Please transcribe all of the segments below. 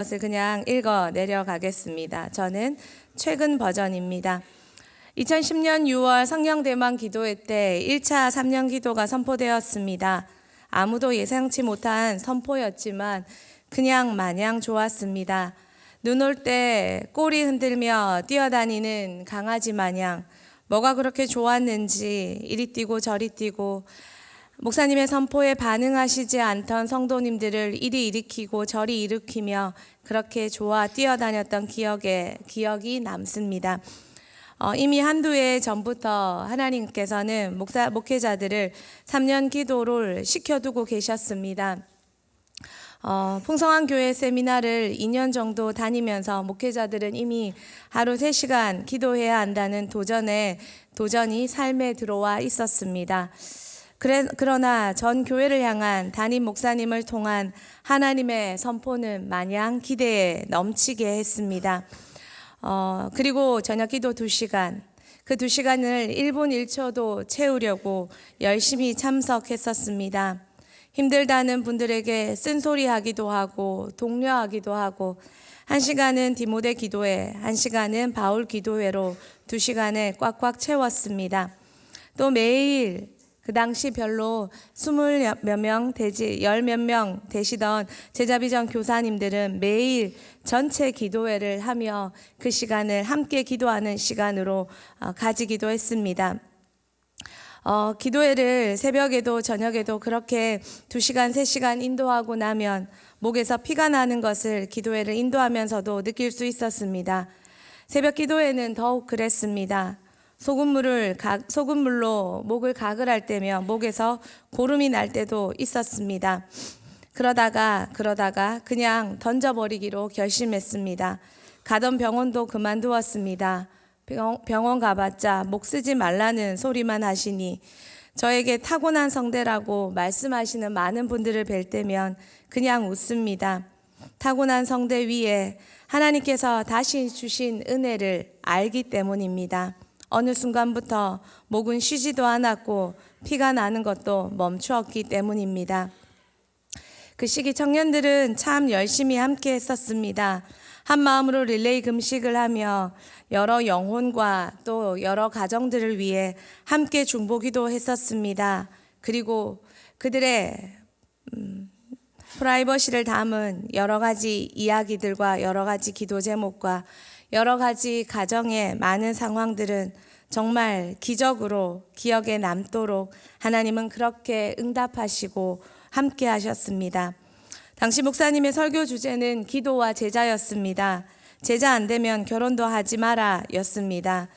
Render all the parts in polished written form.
것을 그냥 읽어 내려가겠습니다. 저는 최근 버전입니다. 2010년 6월 성령대망 기도회 때 1차 3년 기도가 선포되었습니다. 아무도 예상치 못한 선포였지만 그냥 마냥 좋았습니다. 눈 올 때 꼬리 흔들며 뛰어다니는 강아지 마냥 뭐가 그렇게 좋았는지 이리 뛰고 저리 뛰고 목사님의 선포에 반응하시지 않던 성도님들을 이리 일으키고 저리 일으키며 그렇게 좋아 뛰어다녔던 기억이 남습니다. 이미 한두 해 전부터 하나님께서는 목회자들을 3년 기도를 시켜두고 계셨습니다. 풍성한 교회 세미나를 2년 정도 다니면서 목회자들은 이미 하루 3시간 기도해야 한다는 도전이 삶에 들어와 있었습니다. 그러나 전 교회를 향한 담임 목사님을 통한 하나님의 선포는 마냥 기대에 넘치게 했습니다. 그리고 저녁 기도 2시간, 그 2시간을 1분 1초도 채우려고 열심히 참석했었습니다. 힘들다는 분들에게 쓴소리하기도 하고 독려하기도 하고 1시간은 디모데 기도회, 1시간은 바울 기도회로 2시간을 꽉꽉 채웠습니다. 또 매일 그 당시 별로 20몇 명 되지 10몇 명 되시던 제자비전 교사님들은 매일 전체 기도회를 하며 그 시간을 함께 기도하는 시간으로 가지기도 했습니다. 기도회를 새벽에도 저녁에도 그렇게 2시간, 3시간 인도하고 나면 목에서 피가 나는 것을 기도회를 인도하면서도 느낄 수 있었습니다. 새벽 기도회는 더욱 그랬습니다. 소금물로 목을 가글할 때며 목에서 고름이 날 때도 있었습니다. 그러다가 그냥 던져버리기로 결심했습니다. 가던 병원도 그만두었습니다. 병원 가봤자 목 쓰지 말라는 소리만 하시니 저에게 타고난 성대라고 말씀하시는 많은 분들을 뵐 때면 그냥 웃습니다. 타고난 성대 위에 하나님께서 다시 주신 은혜를 알기 때문입니다. 어느 순간부터 목은 쉬지도 않았고 피가 나는 것도 멈추었기 때문입니다. 그 시기 청년들은 참 열심히 함께 했었습니다. 한 마음으로 릴레이 금식을 하며 여러 영혼과 또 여러 가정들을 위해 함께 중보기도 했었습니다. 그리고 그들의 프라이버시를 담은 여러 가지 이야기들과 여러 가지 기도 제목과 여러 가지 가정의 많은 상황들은 정말 기적으로 기억에 남도록 하나님은 그렇게 응답하시고 함께 하셨습니다. 당시 목사님의 설교 주제는 기도와 제자였습니다. 제자 안 되면 결혼도 하지 마라 였습니다.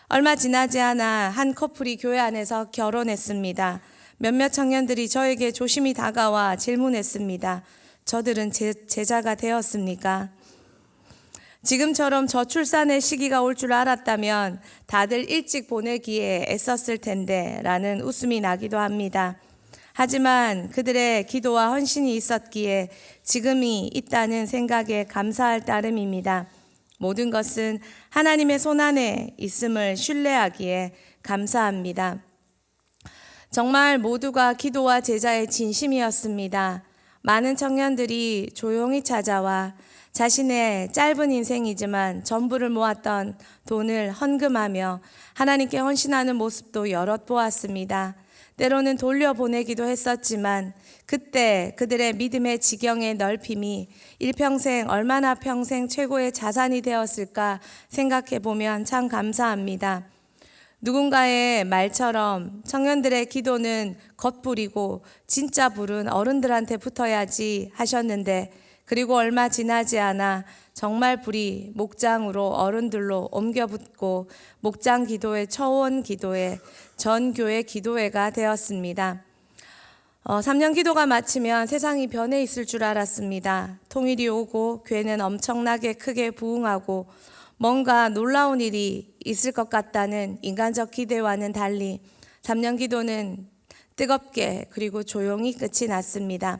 얼마 지나지 않아 한 커플이 교회 안에서 결혼했습니다. 몇몇 청년들이 저에게 조심히 다가와 질문했습니다. 저들은 제자가 되었습니까? 지금처럼 저출산의 시기가 올 줄 알았다면 다들 일찍 보내기에 애썼을 텐데 라는 웃음이 나기도 합니다. 하지만 그들의 기도와 헌신이 있었기에 지금이 있다는 생각에 감사할 따름입니다. 모든 것은 하나님의 손안에 있음을 신뢰하기에 감사합니다. 정말 모두가 기도와 제자의 진심이었습니다. 많은 청년들이 조용히 찾아와 자신의 짧은 인생이지만 전부를 모았던 돈을 헌금하며 하나님께 헌신하는 모습도 여럿 보았습니다. 때로는 돌려보내기도 했었지만 그때 그들의 믿음의 지경의 넓힘이 일평생 얼마나 평생 최고의 자산이 되었을까 생각해보면 참 감사합니다. 누군가의 말처럼 청년들의 기도는 겉불이고 진짜 불은 어른들한테 붙어야지 하셨는데 그리고 얼마 지나지 않아 정말 불이 목장으로 어른들로 옮겨 붙고 목장 기도회, 처원 기도회, 전교회 기도회가 되었습니다. 3년 기도가 마치면 세상이 변해 있을 줄 알았습니다. 통일이 오고 교회는 엄청나게 크게 부흥하고 뭔가 놀라운 일이 있을 것 같다는 인간적 기대와는 달리 3년 기도는 뜨겁게 그리고 조용히 끝이 났습니다.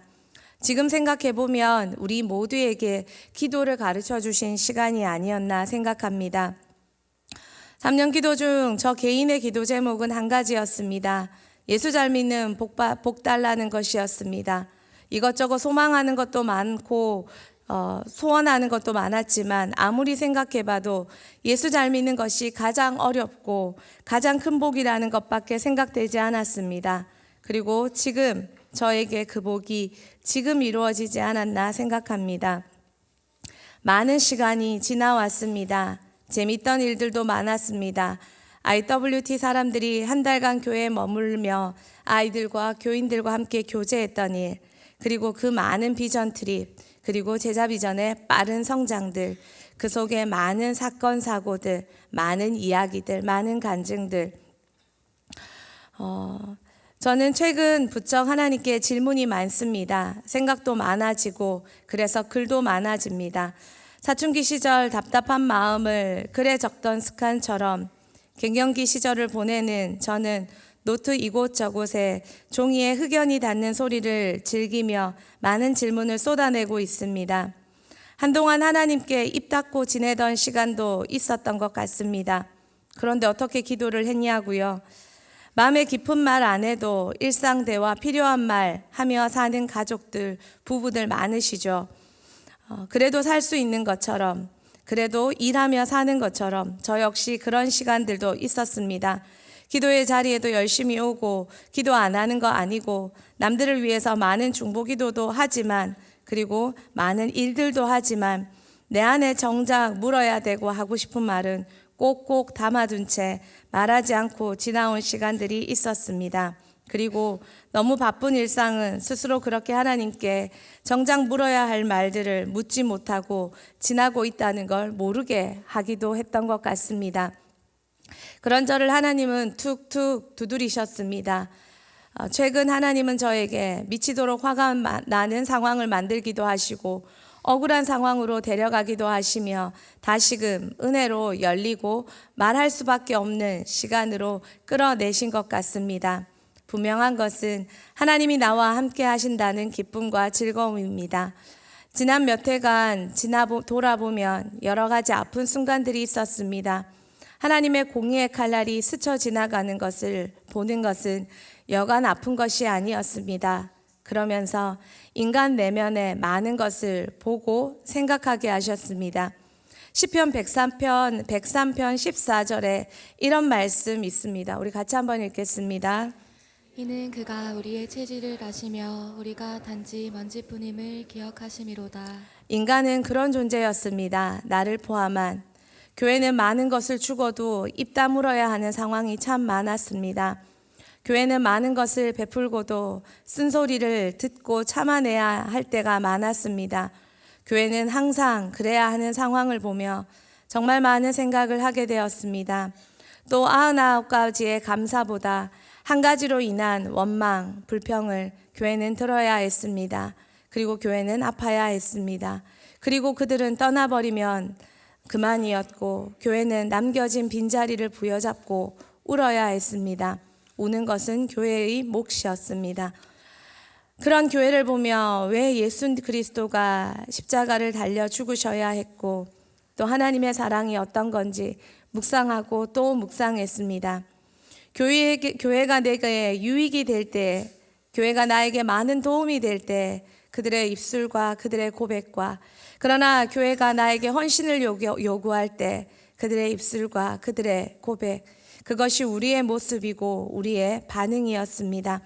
지금 생각해보면 우리 모두에게 기도를 가르쳐 주신 시간이 아니었나 생각합니다. 3년 기도 중 저 개인의 기도 제목은 한 가지였습니다. 예수 잘 믿는 복 달라는 것이었습니다. 이것저것 소망하는 것도 많고 소원하는 것도 많았지만 아무리 생각해봐도 예수 잘 믿는 것이 가장 어렵고 가장 큰 복이라는 것밖에 생각되지 않았습니다. 그리고 지금 저에게 그 복이 지금 이루어지지 않았나 생각합니다. 많은 시간이 지나왔습니다. 재밌던 일들도 많았습니다. IWT 사람들이 한 달간 교회에 머물며 아이들과 교인들과 함께 교제했던 일, 그리고 그 많은 비전 트립, 그리고 제자 비전의 빠른 성장들, 그 속에 많은 사건 사고들, 많은 이야기들, 많은 간증들. 저는 최근 부쩍 하나님께 질문이 많습니다. 생각도 많아지고 그래서 글도 많아집니다. 사춘기 시절 답답한 마음을 글에 적던 습관처럼 갱년기 시절을 보내는 저는 노트 이곳저곳에 종이에 흑연이 닿는 소리를 즐기며 많은 질문을 쏟아내고 있습니다. 한동안 하나님께 입 닫고 지내던 시간도 있었던 것 같습니다. 그런데 어떻게 기도를 했냐고요? 마음의 깊은 말 안 해도 일상 대화 필요한 말 하며 사는 가족들, 부부들 많으시죠. 그래도 살 수 있는 것처럼, 그래도 일하며 사는 것처럼 저 역시 그런 시간들도 있었습니다. 기도의 자리에도 열심히 오고 기도 안 하는 거 아니고 남들을 위해서 많은 중보기도도 하지만, 그리고 많은 일들도 하지만 내 안에 정작 물어야 되고 하고 싶은 말은 꼭꼭 담아둔 채 말하지 않고 지나온 시간들이 있었습니다. 그리고 너무 바쁜 일상은 스스로 그렇게 하나님께 정작 물어야 할 말들을 묻지 못하고 지나고 있다는 걸 모르게 하기도 했던 것 같습니다. 그런 저를 하나님은 툭툭 두드리셨습니다. 최근 하나님은 저에게 미치도록 화가 나는 상황을 만들기도 하시고 억울한 상황으로 데려가기도 하시며 다시금 은혜로 열리고 말할 수밖에 없는 시간으로 끌어내신 것 같습니다. 분명한 것은 하나님이 나와 함께 하신다는 기쁨과 즐거움입니다. 지난 몇 해간 돌아보면 여러 가지 아픈 순간들이 있었습니다. 하나님의 공의의 칼날이 스쳐 지나가는 것을 보는 것은 여간 아픈 것이 아니었습니다. 그러면서 인간 내면의 많은 것을 보고 생각하게 하셨습니다. 시편 103편 14절에 이런 말씀 있습니다. 우리 같이 한번 읽겠습니다. 이는 그가 우리의 체질을 아시며 우리가 단지 먼지뿐임을 기억하심이로다. 인간은 그런 존재였습니다. 나를 포함한. 교회는 많은 것을 주고도 입 다물어야 하는 상황이 참 많았습니다. 교회는 많은 것을 베풀고도 쓴소리를 듣고 참아내야 할 때가 많았습니다. 교회는 항상 그래야 하는 상황을 보며 정말 많은 생각을 하게 되었습니다. 또 99가지의 감사보다 한 가지로 인한 원망, 불평을 교회는 들어야 했습니다. 그리고 교회는 아파야 했습니다. 그리고 그들은 떠나버리면 그만이었고 교회는 남겨진 빈자리를 부여잡고 울어야 했습니다. 우는 것은 교회의 몫이었습니다. 그런 교회를 보며 왜 예수 그리스도가 십자가를 달려 죽으셔야 했고 또 하나님의 사랑이 어떤 건지 묵상하고 또 묵상했습니다. 교회가 내게 유익이 될 때, 교회가 나에게 많은 도움이 될 때 그들의 입술과 그들의 고백과, 그러나 교회가 나에게 헌신을 요구할 때 그들의 입술과 그들의 고백, 그것이 우리의 모습이고 우리의 반응이었습니다.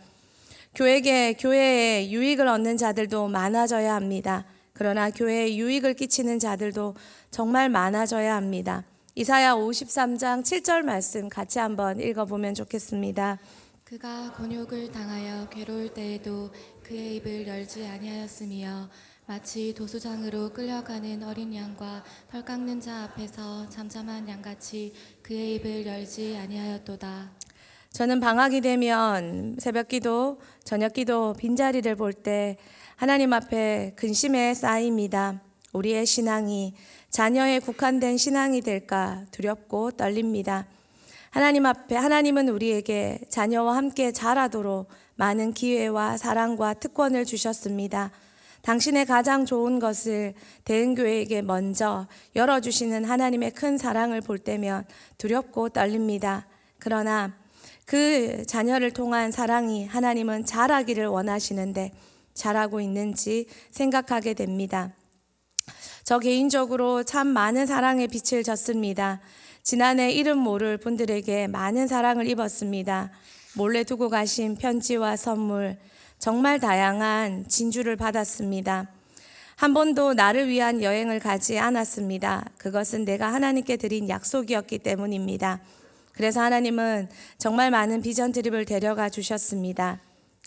교회에 유익을 얻는 자들도 많아져야 합니다. 그러나 교회에 유익을 끼치는 자들도 정말 많아져야 합니다. 이사야 53장 7절 말씀 같이 한번 읽어보면 좋겠습니다. 그가 곤욕을 당하여 괴로울 때에도 그의 입을 열지 아니하였으며 마치 도수장으로 끌려가는 어린 양과 털 깎는 자 앞에서 잠잠한 양같이 그의 입을 열지 아니하였도다. 저는 방학이 되면 새벽기도, 저녁기도 빈자리를 볼 때 하나님 앞에 근심에 쌓입니다. 우리의 신앙이 자녀에 국한된 신앙이 될까 두렵고 떨립니다. 하나님 앞에, 하나님은 우리에게 자녀와 함께 자라도록 많은 기회와 사랑과 특권을 주셨습니다. 당신의 가장 좋은 것을 대은교회에게 먼저 열어주시는 하나님의 큰 사랑을 볼 때면 두렵고 떨립니다. 그러나 그 자녀를 통한 사랑이 하나님은 자라기를 원하시는데 자라고 있는지 생각하게 됩니다. 저 개인적으로 참 많은 사랑의 빛을 졌습니다. 지난해 이름 모를 분들에게 많은 사랑을 입었습니다. 몰래 두고 가신 편지와 선물, 정말 다양한 진주를 받았습니다. 한 번도 나를 위한 여행을 가지 않았습니다. 그것은 내가 하나님께 드린 약속이었기 때문입니다. 그래서 하나님은 정말 많은 비전 트립을 데려가 주셨습니다.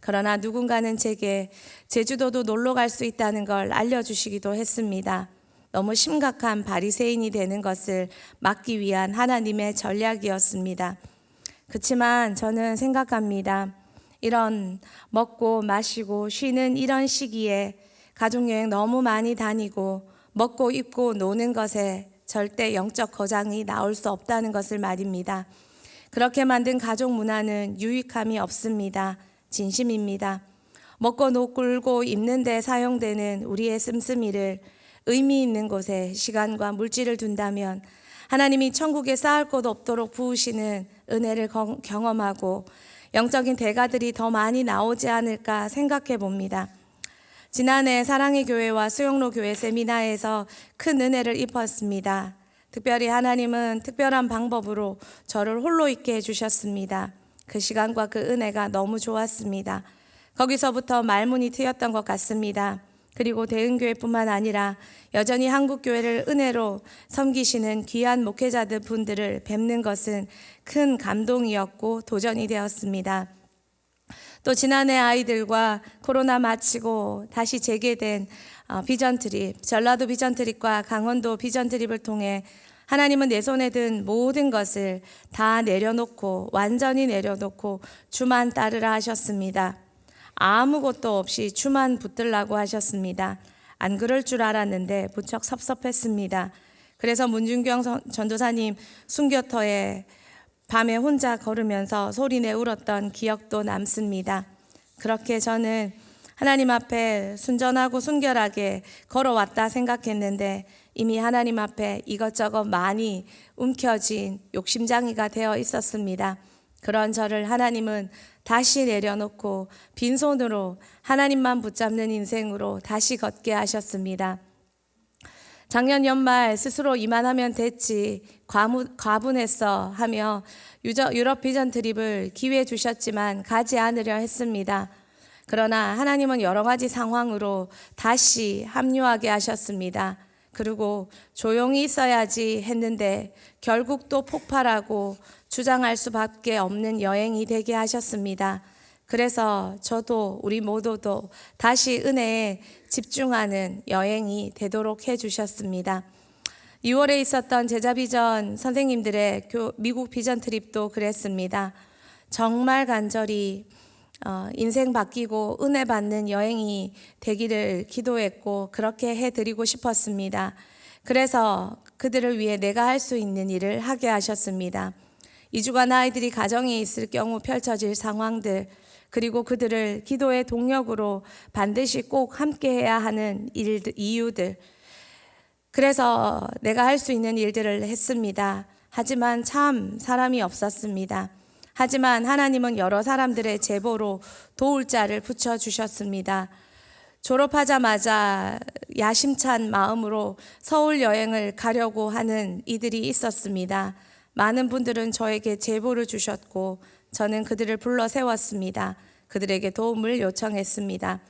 그러나 누군가는 제게 제주도도 놀러 갈 수 있다는 걸 알려주시기도 했습니다. 너무 심각한 바리새인이 되는 것을 막기 위한 하나님의 전략이었습니다. 그렇지만 저는 생각합니다. 이런 먹고 마시고 쉬는 이런 시기에 가족여행 너무 많이 다니고 먹고 입고 노는 것에 절대 영적 거장이 나올 수 없다는 것을 말입니다. 그렇게 만든 가족 문화는 유익함이 없습니다. 진심입니다. 먹고 놀고 입는 데 사용되는 우리의 씀씀이를 의미 있는 곳에 시간과 물질을 둔다면 하나님이 천국에 쌓을 곳 없도록 부으시는 은혜를 경험하고 영적인 대가들이 더 많이 나오지 않을까 생각해 봅니다. 지난해 사랑의 교회와 수영로 교회 세미나에서 큰 은혜를 입었습니다. 특별히 하나님은 특별한 방법으로 저를 홀로 있게 해주셨습니다. 그 시간과 그 은혜가 너무 좋았습니다. 거기서부터 말문이 트였던 것 같습니다. 그리고 대은교회뿐만 아니라 여전히 한국교회를 은혜로 섬기시는 귀한 목회자들 분들을 뵙는 것은 큰 감동이었고 도전이 되었습니다. 또 지난해 아이들과 코로나 마치고 다시 재개된 비전 트립, 전라도 비전 트립과 강원도 비전 트립을 통해 하나님은 내 손에 든 모든 것을 다 내려놓고 완전히 내려놓고 주만 따르라 하셨습니다. 아무것도 없이 주만 붙들라고 하셨습니다. 안 그럴 줄 알았는데 무척 섭섭했습니다. 그래서 문준경 전도사님 순교터에 밤에 혼자 걸으면서 소리내 울었던 기억도 남습니다. 그렇게 저는 하나님 앞에 순전하고 순결하게 걸어왔다 생각했는데 이미 하나님 앞에 이것저것 많이 움켜진 욕심장이가 되어 있었습니다. 그런 저를 하나님은 다시 내려놓고 빈손으로 하나님만 붙잡는 인생으로 다시 걷게 하셨습니다. 작년 연말 스스로 이만하면 됐지 과분했어 하며 유럽 비전 트립을 기회 주셨지만 가지 않으려 했습니다. 그러나 하나님은 여러 가지 상황으로 다시 합류하게 하셨습니다. 그리고 조용히 있어야지 했는데 결국 또 폭발하고 주장할 수밖에 없는 여행이 되게 하셨습니다. 그래서 저도 우리 모두도 다시 은혜에 집중하는 여행이 되도록 해주셨습니다. 2월에 있었던 제자비전 선생님들의 미국 비전 트립도 그랬습니다. 정말 간절히 인생 바뀌고 은혜 받는 여행이 되기를 기도했고 그렇게 해드리고 싶었습니다. 그래서 그들을 위해 내가 할 수 있는 일을 하게 하셨습니다. 2주간 아이들이 가정에 있을 경우 펼쳐질 상황들, 그리고 그들을 기도의 동력으로 반드시 꼭 함께해야 하는 이유들, 그래서 내가 할 수 있는 일들을 했습니다. 하지만 참 사람이 없었습니다. 하지만 하나님은 여러 사람들의 제보로 도울 자를 붙여주셨습니다. 졸업하자마자 야심찬 마음으로 서울 여행을 가려고 하는 이들이 있었습니다. 많은 분들은 저에게 제보를 주셨고 저는 그들을 불러 세웠습니다. 그들에게 도움을 요청했습니다.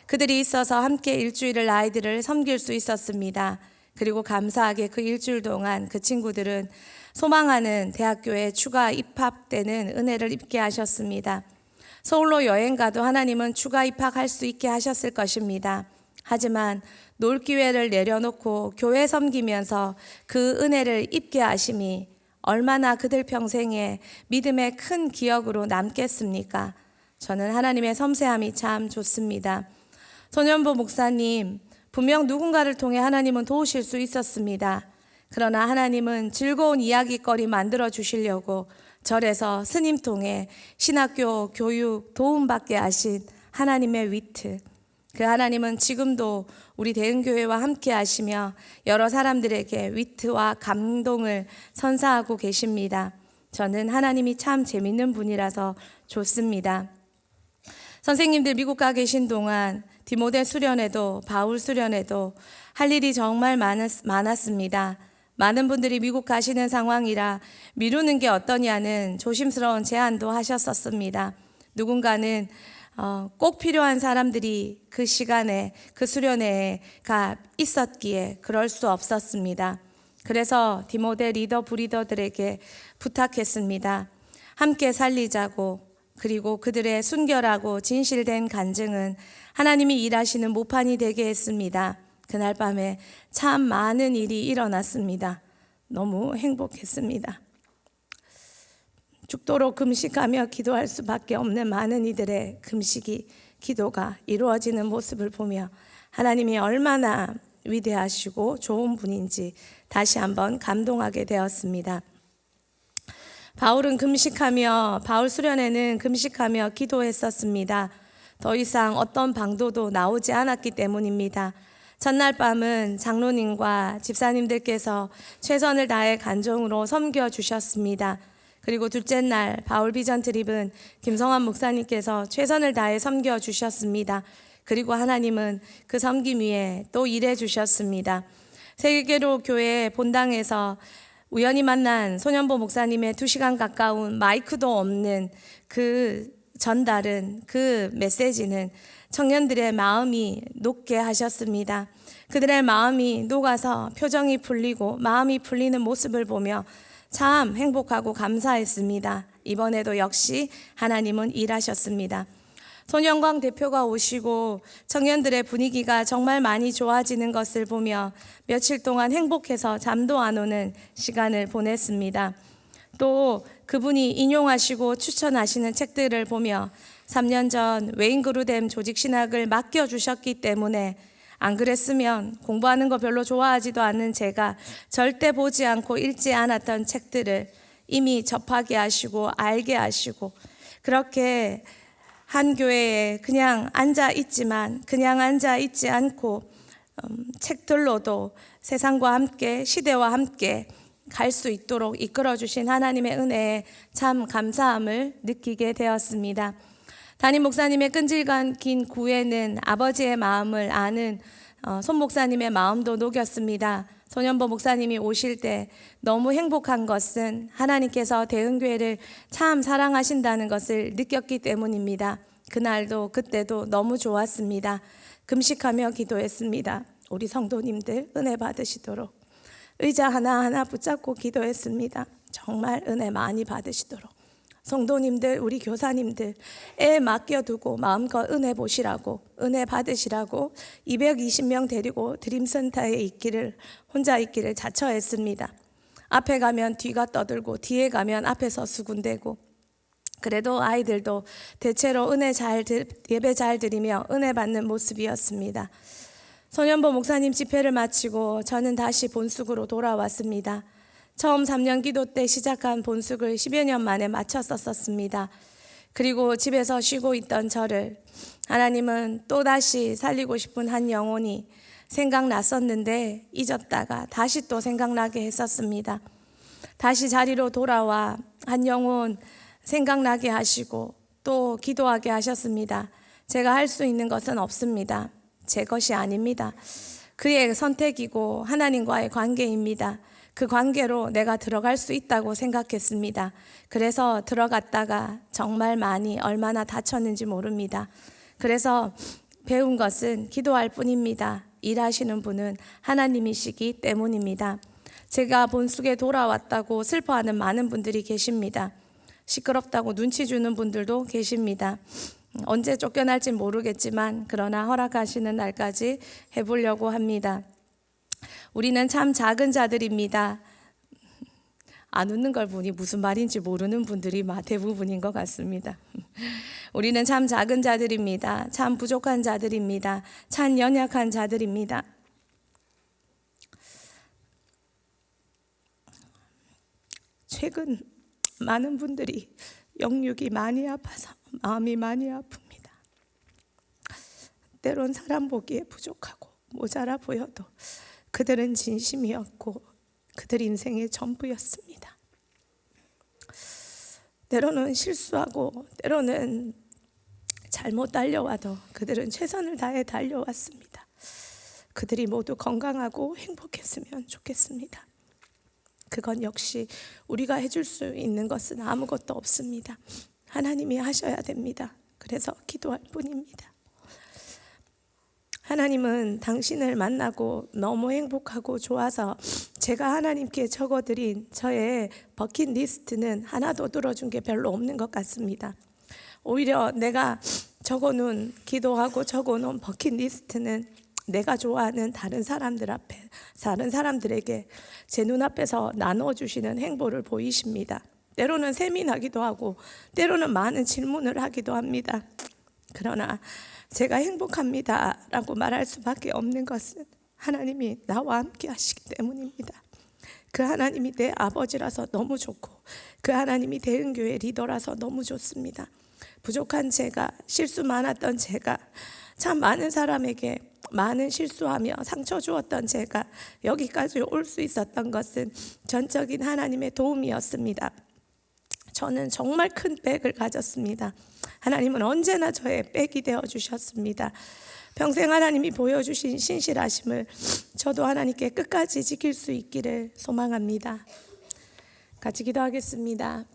그들이 있어서 함께 일주일을 아이들을 섬길 수 있었습니다. 그리고 감사하게 그 일주일 동안 그 친구들은 소망하는 대학교에 추가 입학되는 은혜를 입게 하셨습니다. 서울로 여행 가도 하나님은 추가 입학할 수 있게 하셨을 것입니다. 하지만 놀 기회를 내려놓고 교회 섬기면서 그 은혜를 입게 하심이 얼마나 그들 평생에 믿음의 큰 기억으로 남겠습니까? 저는 하나님의 섬세함이 참 좋습니다. 손현보 목사님, 분명 누군가를 통해 하나님은 도우실 수 있었습니다. 그러나 하나님은 즐거운 이야기거리 만들어 주시려고 절에서 스님 통해 신학교 교육 도움받게 하신 하나님의 위트, 그 하나님은 지금도 우리 대은교회와 함께 하시며 여러 사람들에게 위트와 감동을 선사하고 계십니다. 저는 하나님이 참 재밌는 분이라서 좋습니다. 선생님들 미국 가 계신 동안 디모데 수련회도 바울 수련회도 할 일이 정말 많았습니다. 많은 분들이 미국 가시는 상황이라 미루는 게 어떠냐는 조심스러운 제안도 하셨었습니다. 누군가는 꼭 필요한 사람들이 그 시간에 그 수련회가 있었기에 그럴 수 없었습니다. 그래서 디모데 리더 브리더들에게 부탁했습니다. 함께 살리자고, 그리고 그들의 순결하고 진실된 간증은 하나님이 일하시는 모판이 되게 했습니다. 그날 밤에 참 많은 일이 일어났습니다. 너무 행복했습니다. 죽도록 금식하며 기도할 수밖에 없는 많은 이들의 금식이, 기도가 이루어지는 모습을 보며 하나님이 얼마나 위대하시고 좋은 분인지 다시 한번 감동하게 되었습니다. 바울 수련회는 금식하며 기도했었습니다. 더 이상 어떤 방도도 나오지 않았기 때문입니다. 전날 밤은 장로님과 집사님들께서 최선을 다해 간종으로 섬겨주셨습니다. 그리고 둘째 날 바울 비전 트립은 김성환 목사님께서 최선을 다해 섬겨주셨습니다. 그리고 하나님은 그 섬김 위에 또 일해주셨습니다. 세계로 교회 본당에서 우연히 만난 소년보 목사님의 2시간 가까운 마이크도 없는 그 전달은, 그 메시지는 청년들의 마음이 녹게 하셨습니다. 그들의 마음이 녹아서 표정이 풀리고 마음이 풀리는 모습을 보며 참 행복하고 감사했습니다. 이번에도 역시 하나님은 일하셨습니다. 손영광 대표가 오시고 청년들의 분위기가 정말 많이 좋아지는 것을 보며 며칠 동안 행복해서 잠도 안 오는 시간을 보냈습니다. 또 그분이 인용하시고 추천하시는 책들을 보며 3년 전 웨인그루뎀 조직신학을 맡겨주셨기 때문에 안 그랬으면 공부하는 거 별로 좋아하지도 않는 제가 절대 보지 않고 읽지 않았던 책들을 이미 접하게 하시고 알게 하시고, 그렇게 한 교회에 그냥 앉아 있지 않고 책들로도 세상과 함께 시대와 함께 갈 수 있도록 이끌어 주신 하나님의 은혜에 참 감사함을 느끼게 되었습니다. 담임 목사님의 끈질긴 구애는 아버지의 마음을 아는 손 목사님의 마음도 녹였습니다. 소년보 목사님이 오실 때 너무 행복한 것은 하나님께서 대흥교회를 참 사랑하신다는 것을 느꼈기 때문입니다. 그날도 그때도 너무 좋았습니다. 금식하며 기도했습니다. 우리 성도님들 은혜 받으시도록 의자 하나하나 붙잡고 기도했습니다. 정말 은혜 많이 받으시도록. 성도님들, 우리 교사님들 애 맡겨두고 마음껏 은혜 보시라고, 은혜 받으시라고 220명 데리고 드림센터에 혼자 있기를 자처했습니다. 앞에 가면 뒤가 떠들고 뒤에 가면 앞에서 수군대고, 그래도 아이들도 대체로 예배 잘 드리며 은혜 받는 모습이었습니다. 소년보 목사님 집회를 마치고 저는 다시 본숙으로 돌아왔습니다. 처음 3년 기도 때 시작한 본숙을 10여 년 만에 마쳤었습니다. 그리고 집에서 쉬고 있던 저를 하나님은 또다시 살리고 싶은 한 영혼이 생각났었는데 잊었다가 다시 또 생각나게 했었습니다. 다시 자리로 돌아와 한 영혼 생각나게 하시고 또 기도하게 하셨습니다. 제가 할 수 있는 것은 없습니다. 제 것이 아닙니다. 그의 선택이고 하나님과의 관계입니다. 그 관계로 내가 들어갈 수 있다고 생각했습니다. 그래서 들어갔다가 정말 많이 얼마나 다쳤는지 모릅니다. 그래서 배운 것은 기도할 뿐입니다. 일하시는 분은 하나님이시기 때문입니다. 제가 본숙에 돌아왔다고 슬퍼하는 많은 분들이 계십니다. 시끄럽다고 눈치 주는 분들도 계십니다. 언제 쫓겨날지 모르겠지만 그러나 허락하시는 날까지 해보려고 합니다. 우리는 참 작은 자들입니다. 안 웃는 걸 보니 무슨 말인지 모르는 분들이 대부분인 것 같습니다. 우리는 참 작은 자들입니다. 참 부족한 자들입니다. 참 연약한 자들입니다. 최근 많은 분들이 영육이 많이 아파서 마음이 많이 아픕니다. 때론 사람 보기에 부족하고 모자라 보여도 그들은 진심이었고 그들 인생의 전부였습니다. 때로는 실수하고 때로는 잘못 달려와도 그들은 최선을 다해 달려왔습니다. 그들이 모두 건강하고 행복했으면 좋겠습니다. 그건 역시 우리가 해줄 수 있는 것은 아무것도 없습니다. 하나님이 하셔야 됩니다. 그래서 기도할 뿐입니다. 하나님은 당신을 만나고 너무 행복하고 좋아서 제가 하나님께 적어드린 저의 버킷리스트는 하나도 들어준 게 별로 없는 것 같습니다. 오히려 내가 적어놓은, 기도하고 적어놓은 버킷리스트는 내가 좋아하는 다른 사람들 앞에, 다른 사람들에게 제 눈앞에서 나눠주시는 행보를 보이십니다. 때로는 세민하기도 하고 때로는 많은 질문을 하기도 합니다. 그러나 제가 행복합니다 라고 말할 수밖에 없는 것은 하나님이 나와 함께 하시기 때문입니다. 그 하나님이 내 아버지라서 너무 좋고 그 하나님이 대흥교회 리더라서 너무 좋습니다. 부족한 제가, 실수 많았던 제가, 참 많은 사람에게 많은 실수하며 상처 주었던 제가 여기까지 올 수 있었던 것은 전적인 하나님의 도움이었습니다. 저는 정말 큰 백을 가졌습니다. 하나님은 언제나 저의 백이 되어 주셨습니다. 평생 하나님이 보여주신 신실하심을 저도 하나님께 끝까지 지킬 수 있기를 소망합니다. 같이 기도하겠습니다.